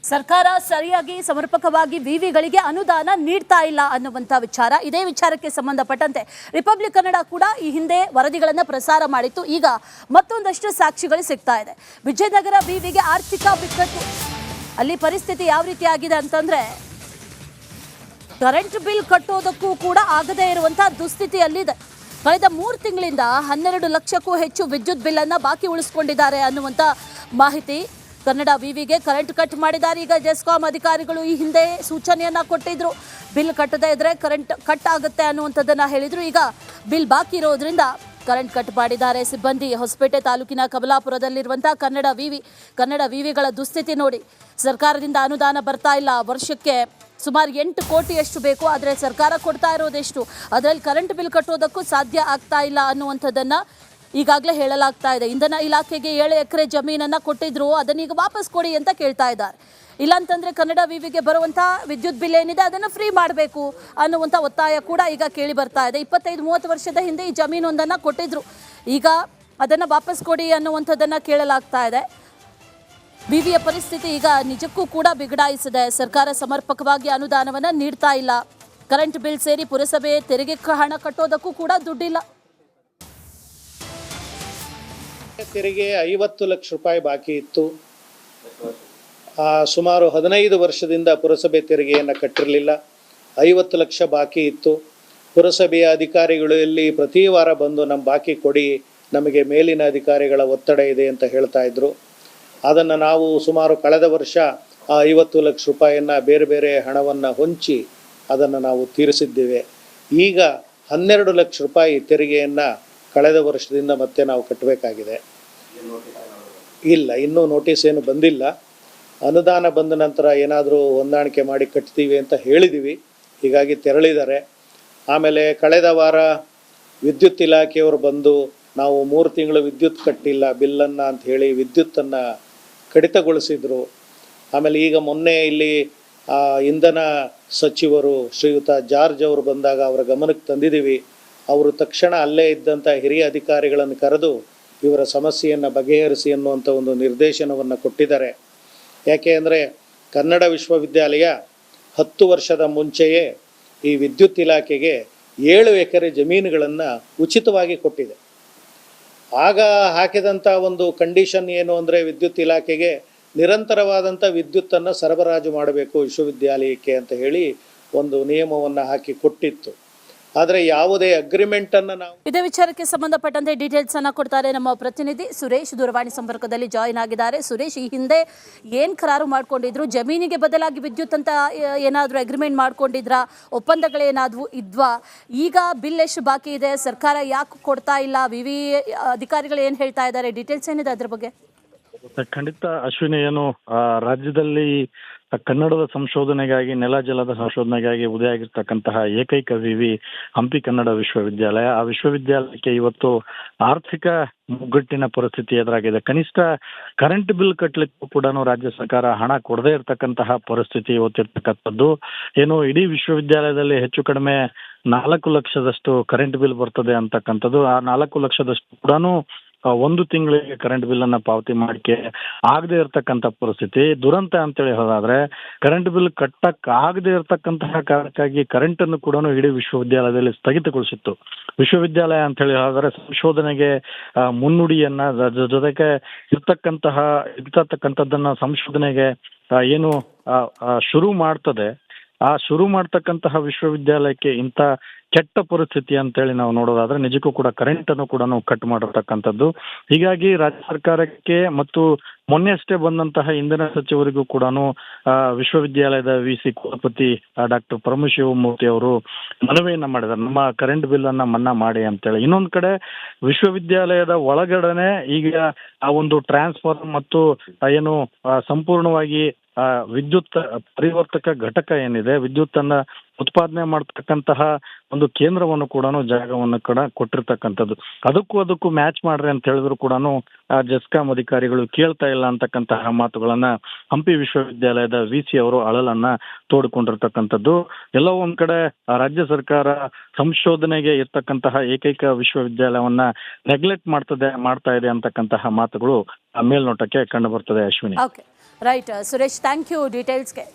ಸರ್ಕಾರ ಸರಿಯಾಗಿ ಸಮರ್ಪಕವಾಗಿ ವಿವಿಗಳಿಗೆ ಅನುದಾನ ನೀಡ್ತಾ ಇಲ್ಲ ಅನ್ನುವಂಥ ವಿಚಾರ. ಇದೇ ವಿಚಾರಕ್ಕೆ ಸಂಬಂಧಪಟ್ಟಂತೆ ರಿಪಬ್ಲಿಕ್ ಕನ್ನಡ ಕೂಡ ಈ ಹಿಂದೆ ವರದಿಗಳನ್ನು ಪ್ರಸಾರ ಮಾಡಿತ್ತು. ಈಗ ಮತ್ತೊಂದಷ್ಟು ಸಾಕ್ಷಿಗಳು ಸಿಗ್ತಾ ಇದೆ. ವಿಜಯನಗರ ವಿವಿಗೆ ಆರ್ಥಿಕ ಬಿಕ್ಕಟ್ಟು. ಅಲ್ಲಿ ಪರಿಸ್ಥಿತಿ ಯಾವ ರೀತಿ ಆಗಿದೆ ಅಂತಂದ್ರೆ ಕರೆಂಟ್ ಬಿಲ್ ಕಟ್ಟೋದಕ್ಕೂ ಕೂಡ ಆಗದೇ ಇರುವಂಥ ದುಸ್ಥಿತಿಯಲ್ಲಿದೆ. ಕಳೆದ 3 ತಿಂಗಳಿಂದ 12 ಲಕ್ಷಕ್ಕೂ ಹೆಚ್ಚು ವಿದ್ಯುತ್ ಬಿಲ್ ಅನ್ನ ಬಾಕಿ ಉಳಿಸಿಕೊಂಡಿದ್ದಾರೆ ಅನ್ನುವಂಥ ಮಾಹಿತಿ. ಕನ್ನಡ ವಿವಿಗೆ ಕರೆಂಟ್ ಕಟ್ ಮಾಡಿದ್ದಾರೆ. ಈಗ ಜೆಸ್ಕಾಂ ಅಧಿಕಾರಿಗಳು ಈ ಹಿಂದೆ ಸೂಚನೆಯನ್ನ ಕೊಟ್ಟಿದ್ರು, ಬಿಲ್ ಕಟ್ಟದೇ ಇದ್ರೆ ಕರೆಂಟ್ ಕಟ್ ಆಗುತ್ತೆ ಅನ್ನುವಂಥದ್ದನ್ನ ಹೇಳಿದ್ರು. ಈಗ ಬಿಲ್ ಬಾಕಿ ಇರೋದ್ರಿಂದ ಕರೆಂಟ್ ಕಟ್ ಮಾಡಿದ್ದಾರೆ ಸಿಬ್ಬಂದಿ. ಹೊಸಪೇಟೆ ತಾಲೂಕಿನ ಕಮಲಾಪುರದಲ್ಲಿರುವಂತಹ ಕನ್ನಡ ವಿವಿಗಳ ದುಸ್ಥಿತಿ ನೋಡಿ. ಸರ್ಕಾರದಿಂದ ಅನುದಾನ ಬರ್ತಾ ಇಲ್ಲ. ವರ್ಷಕ್ಕೆ ಸುಮಾರು 8 ಕೋಟಿಯಷ್ಟು ಬೇಕು, ಆದರೆ ಸರ್ಕಾರ ಕೊಡ್ತಾ ಇರೋದೆಷ್ಟು? ಅದರಲ್ಲಿ ಕರೆಂಟ್ ಬಿಲ್ ಕಟ್ಟೋದಕ್ಕೂ ಸಾಧ್ಯ ಆಗ್ತಾ ಇಲ್ಲ ಅನ್ನುವಂಥದ್ದನ್ನು ಈಗಾಗಲೇ ಹೇಳಲಾಗ್ತಾ ಇದೆ. ಇಂಧನ ಇಲಾಖೆಗೆ 7 ಎಕರೆ ಜಮೀನನ್ನು ಕೊಟ್ಟಿದ್ರು, ಅದನ್ನೀಗ ವಾಪಸ್ ಕೊಡಿ ಅಂತ ಕೇಳ್ತಾ ಇದ್ದಾರೆ. ಇಲ್ಲಾಂತಂದರೆ ಕನ್ನಡ ವಿವಿಗೆ ಬರುವಂಥ ವಿದ್ಯುತ್ ಬಿಲ್ ಏನಿದೆ ಅದನ್ನು ಫ್ರೀ ಮಾಡಬೇಕು ಅನ್ನುವಂಥ ಒತ್ತಾಯ ಕೂಡ ಈಗ ಕೇಳಿ ಬರ್ತಾ ಇದೆ. 25-30 ವರ್ಷದ ಹಿಂದೆ ಈ ಜಮೀನೊಂದನ್ನು ಕೊಟ್ಟಿದ್ರು, ಈಗ ಅದನ್ನು ವಾಪಸ್ ಕೊಡಿ ಅನ್ನುವಂಥದ್ದನ್ನು ಕೇಳಲಾಗ್ತಾ ಇದೆ. ವಿವಿಯ ಪರಿಸ್ಥಿತಿ ಈಗ ನಿಜಕ್ಕೂ ಕೂಡ ಬಿಗಡಾಯಿಸಿದೆ. ಸರ್ಕಾರ ಸಮರ್ಪಕವಾಗಿ ಅನುದಾನವನ್ನು ನೀಡ್ತಾ ಇಲ್ಲ. ಕರೆಂಟ್ ಬಿಲ್ ಸೇರಿ ಪುರಸಭೆ ತೆರಿಗೆ ಹಣ ಕಟ್ಟೋದಕ್ಕೂ ಕೂಡ ದುಡ್ಡಿಲ್ಲ. ತೆರಿಗೆ 50 ಲಕ್ಷ ರೂಪಾಯಿ ಬಾಕಿ ಇತ್ತು. ಸುಮಾರು 15 ವರ್ಷದಿಂದ ಪುರಸಭೆ ತೆರಿಗೆಯನ್ನು ಕಟ್ಟಿರಲಿಲ್ಲ. 50 ಲಕ್ಷ ಬಾಕಿ ಇತ್ತು. ಪುರಸಭೆಯ ಅಧಿಕಾರಿಗಳು ಇಲ್ಲಿ ಪ್ರತಿ ವಾರ ಬಂದು ನಮ್ಮ ಬಾಕಿ ಕೊಡಿ, ನಮಗೆ ಮೇಲಿನ ಅಧಿಕಾರಿಗಳ ಒತ್ತಡ ಇದೆ ಅಂತ ಹೇಳ್ತಾ ಇದ್ರು. ಅದನ್ನು ನಾವು ಸುಮಾರು ಕಳೆದ ವರ್ಷ ಆ 50 ಲಕ್ಷ ರೂಪಾಯಿಯನ್ನು ಬೇರೆ ಬೇರೆ ಹಣವನ್ನು ಹೊಂಚಿ ಅದನ್ನು ನಾವು ತೀರಿಸಿದ್ದೇವೆ. ಈಗ 12 ಲಕ್ಷ ರೂಪಾಯಿ ತೆರಿಗೆಯನ್ನು ಕಳೆದ ವರ್ಷದಿಂದ ಮತ್ತೆ ನಾವು ಕಟ್ಟಬೇಕಾಗಿದೆ. ಇಲ್ಲ, ಇನ್ನೂ ನೋಟಿಸ್ ಏನು ಬಂದಿಲ್ಲ. ಅನುದಾನ ಬಂದ ನಂತರ ಏನಾದರೂ ಹೊಂದಾಣಿಕೆ ಮಾಡಿ ಕಟ್ತೀವಿ ಅಂತ ಹೇಳಿದ್ದೀವಿ. ಹೀಗಾಗಿ ತೆರಳಿದ್ದಾರೆ. ಆಮೇಲೆ ಕಳೆದ ವಾರ ವಿದ್ಯುತ್ ಇಲಾಖೆಯವರು ಬಂದು ನಾವು 3 ತಿಂಗಳು ವಿದ್ಯುತ್ ಕಟ್ಟಿಲ್ಲ ಬಿಲ್ಲನ್ನು ಅಂತ ಹೇಳಿ ವಿದ್ಯುತ್ತನ್ನು ಕಡಿತಗೊಳಿಸಿದರು. ಆಮೇಲೆ ಈಗ ಮೊನ್ನೆ ಇಲ್ಲಿ ಇಂಧನ ಸಚಿವರು ಶ್ರೀಯುತ ಜಾರ್ಜ್ ಅವರು ಬಂದಾಗ ಅವರ ಗಮನಕ್ಕೆ ತಂದಿದ್ದೀವಿ. ಅವರು ತಕ್ಷಣ ಅಲ್ಲೇ ಇದ್ದಂಥ ಹಿರಿಯ ಅಧಿಕಾರಿಗಳನ್ನು ಕರೆದು ಇವರ ಸಮಸ್ಯೆಯನ್ನು ಬಗೆಹರಿಸಿ ಅನ್ನುವಂಥ ಒಂದು ನಿರ್ದೇಶನವನ್ನು ಕೊಟ್ಟಿದ್ದಾರೆ. ಯಾಕೆ ಅಂದರೆ ಕನ್ನಡ ವಿಶ್ವವಿದ್ಯಾಲಯ 10 ವರ್ಷದ ಮುಂಚೆಯೇ ಈ ವಿದ್ಯುತ್ ಇಲಾಖೆಗೆ 7 ಎಕರೆ ಜಮೀನುಗಳನ್ನು ಉಚಿತವಾಗಿ ಕೊಟ್ಟಿದೆ. ಆಗ ಹಾಕಿದಂಥ ಒಂದು ಕಂಡೀಷನ್ ಏನು ಅಂದರೆ ವಿದ್ಯುತ್ ಇಲಾಖೆಗೆ ನಿರಂತರವಾದಂಥ ವಿದ್ಯುತ್ತನ್ನು ಸರಬರಾಜು ಮಾಡಬೇಕು ವಿಶ್ವವಿದ್ಯಾಲಯಕ್ಕೆ ಅಂತ ಹೇಳಿ ಒಂದು ನಿಯಮವನ್ನು ಹಾಕಿ ಕೊಟ್ಟಿತ್ತು. ಆದರೆ ಯಾವುದೇ ಅಗ್ರಿಮೆಂಟನ್ನು ನಾವು ಇದೇ ವಿಚಾರಕ್ಕೆ ಸಂಬಂಧಪಟ್ಟಂತೆ ಡೀಟೇಲ್ಸ್ ಅನ್ನು ಕೊಡ್ತಾರೆ ನಮ್ಮ ಪ್ರತಿನಿಧಿ ಸುರೇಶ್. ದೂರವಾಣಿ ಸಂಪರ್ಕದಲ್ಲಿ ಜಾಯಿನ್ ಆಗಿದ್ದಾರೆ. ಸುರೇಶ್, ಈ ಹಿಂದೆ ಏನು ಕರಾರು ಮಾಡ್ಕೊಂಡಿದ್ರು? ಜಮೀನಿಗೆ ಬದಲಾಗಿ ವಿದ್ಯುತ್ ಅಂತ ಏನಾದರೂ ಅಗ್ರಿಮೆಂಟ್ ಮಾಡ್ಕೊಂಡಿದ್ರಾ? ಒಪ್ಪಂದಗಳೇನಾದರೂ ಇದ್ವಾ? ಈಗ ಬಿಲ್ ಎಷ್ಟು ಬಾಕಿ ಇದೆ? ಸರ್ಕಾರ ಯಾಕೆ ಕೊಡ್ತಾ ಇಲ್ಲ? ವಿವಿ ಅಧಿಕಾರಿಗಳು ಏನು ಹೇಳ್ತಾ ಇದ್ದಾರೆ? ಡೀಟೇಲ್ಸ್ ಏನಿದೆ ಅದ್ರ ಬಗ್ಗೆ? ಖಂಡಿತ ಅಶ್ವಿನಿ, ಏನು ರಾಜ್ಯದಲ್ಲಿ ಕನ್ನಡದ ಸಂಶೋಧನೆಗಾಗಿ, ನೆಲ ಜಲದ ಸಂಶೋಧನೆಗಾಗಿ ಉದಯ ಆಗಿರ್ತಕ್ಕಂತಹ ಏಕೈಕ ವಿವಿ ಹಂಪಿ ಕನ್ನಡ ವಿಶ್ವವಿದ್ಯಾಲಯ. ಆ ವಿಶ್ವವಿದ್ಯಾಲಯಕ್ಕೆ ಇವತ್ತು ಆರ್ಥಿಕ ಮುಗ್ಗಟ್ಟಿನ ಪರಿಸ್ಥಿತಿ ಎದುರಾಗಿದೆ. ಕನಿಷ್ಠ ಕರೆಂಟ್ ಬಿಲ್ ಕಟ್ಟಲಿಕ್ಕೂ ಕೂಡ ರಾಜ್ಯ ಸರ್ಕಾರ ಹಣ ಕೊಡದೇ ಇರತಕ್ಕಂತಹ ಪರಿಸ್ಥಿತಿ ಇವತ್ತಿರ್ತಕ್ಕಂಥದ್ದು. ಏನು ಇಡೀ ವಿಶ್ವವಿದ್ಯಾಲಯದಲ್ಲಿ ಹೆಚ್ಚು ಕಡಿಮೆ 4 ಲಕ್ಷದಷ್ಟು ಕರೆಂಟ್ ಬಿಲ್ ಬರ್ತದೆ ಅಂತಕ್ಕಂಥದ್ದು. ಆ 4 ಲಕ್ಷದಷ್ಟು ಕೂಡ 1 ತಿಂಗಳಿಗೆ ಕರೆಂಟ್ ಬಿಲ್ ಅನ್ನ ಪಾವತಿ ಮಾಡಿಕೆ ಆಗದೆ ಇರತಕ್ಕಂಥ ಪರಿಸ್ಥಿತಿ. ದುರಂತ ಅಂತೇಳಿ ಹೇಳೋದಾದ್ರೆ ಕರೆಂಟ್ ಬಿಲ್ ಕಟ್ಟಕ್ ಆಗದೆ ಇರತಕ್ಕಂತಹ ಕಾರಣಕ್ಕಾಗಿ ಕರೆಂಟ್ ಅನ್ನು ಕೂಡ ಇಡೀ ವಿಶ್ವವಿದ್ಯಾಲಯದಲ್ಲಿ ಸ್ಥಗಿತಗೊಳಿಸಿತ್ತು. ವಿಶ್ವವಿದ್ಯಾಲಯ ಅಂತ ಹೇಳಿ ಹೇಳಿದ್ರೆ ಸಂಶೋಧನೆಗೆ ಮುನ್ನುಡಿಯನ್ನ ಜೊತೆಗೆ ಇರ್ತಕ್ಕಂಥದ್ದನ್ನ ಸಂಶೋಧನೆಗೆ ಏನು ಶುರು ಮಾಡ್ತದೆ, ಆ ಶುರು ಮಾಡ್ತಕ್ಕಂತಹ ವಿಶ್ವವಿದ್ಯಾಲಯಕ್ಕೆ ಇಂಥ ಕೆಟ್ಟ ಪರಿಸ್ಥಿತಿ ಅಂತೇಳಿ ನಾವು ನೋಡೋದಾದ್ರೆ ನಿಜಕ್ಕೂ ಕೂಡ ಕರೆಂಟ್ ಅನ್ನು ಕೂಡ ಕಟ್ ಮಾಡಿರ್ತಕ್ಕಂಥದ್ದು. ಹೀಗಾಗಿ ರಾಜ್ಯ ಸರ್ಕಾರಕ್ಕೆ ಮತ್ತು ಮೊನ್ನೆ ಅಷ್ಟೇ ಬಂದಂತಹ ಇಂಧನ ಸಚಿವರಿಗೂ ಕೂಡ ವಿಶ್ವವಿದ್ಯಾಲಯದ ವಿಸಿ ಕುಲಪತಿ ಡಾಕ್ಟರ್ ಪರಮಶಿವಮೂರ್ತಿ ಅವರು ಮನವಿಯನ್ನ ಮಾಡಿದ್ದಾರೆ, ನಮ್ಮ ಕರೆಂಟ್ ಬಿಲ್ ಅನ್ನ ಮನ್ನಾ ಮಾಡಿ ಅಂತೇಳಿ. ಇನ್ನೊಂದು ಕಡೆ ವಿಶ್ವವಿದ್ಯಾಲಯದ ಒಳಗಡೆನೆ ಈಗ ಆ ಒಂದು ಟ್ರಾನ್ಸ್ಫಾರ್ಮರ್ ಮತ್ತು ಏನು ಸಂಪೂರ್ಣವಾಗಿ ವಿದ್ಯುತ್ ಪರಿವರ್ತಕ ಘಟಕ ಏನಿದೆ, ವಿದ್ಯುತ್ ಅನ್ನ ಉತ್ಪಾದನೆ ಮಾಡ್ತಕ್ಕಂತಹ ಒಂದು ಕೇಂದ್ರವನ್ನು ಕೂಡ ಜಾಗವನ್ನು ಕೂಡ ಕೊಟ್ಟಿರ್ತಕ್ಕಂಥದ್ದು. ಅದಕ್ಕೂ ಮ್ಯಾಚ್ ಮಾಡ್ರಿ ಅಂತ ಹೇಳಿದ್ರು ಕೂಡ ಜೆಸ್ಕಾಂ ಅಧಿಕಾರಿಗಳು ಕೇಳ್ತಾ ಇಲ್ಲ ಅಂತಕ್ಕಂತಹ ಮಾತುಗಳನ್ನ ಹಂಪಿ ವಿಶ್ವವಿದ್ಯಾಲಯದ ವಿಸಿ ಅವರು ಅಳಲನ್ನ ತೋಡಿಕೊಂಡಿರ್ತಕ್ಕಂಥದ್ದು. ಎಲ್ಲೋ ಒಂದ್ ಕಡೆ ರಾಜ್ಯ ಸರ್ಕಾರ ಸಂಶೋಧನೆಗೆ ಇರ್ತಕ್ಕಂತಹ ಏಕೈಕ ವಿಶ್ವವಿದ್ಯಾಲಯವನ್ನ ನೆಗ್ಲೆಕ್ಟ್ ಮಾಡ್ತಾ ಇದೆ ಅಂತಕ್ಕಂತಹ ಮಾತುಗಳು ಮೇಲ್ನೋಟಕ್ಕೆ ಕಂಡು ಬರ್ತದೆ. Ashwini. Right Suresh, thank you ಡೀಟೇಲ್ಸ್ಗೆ.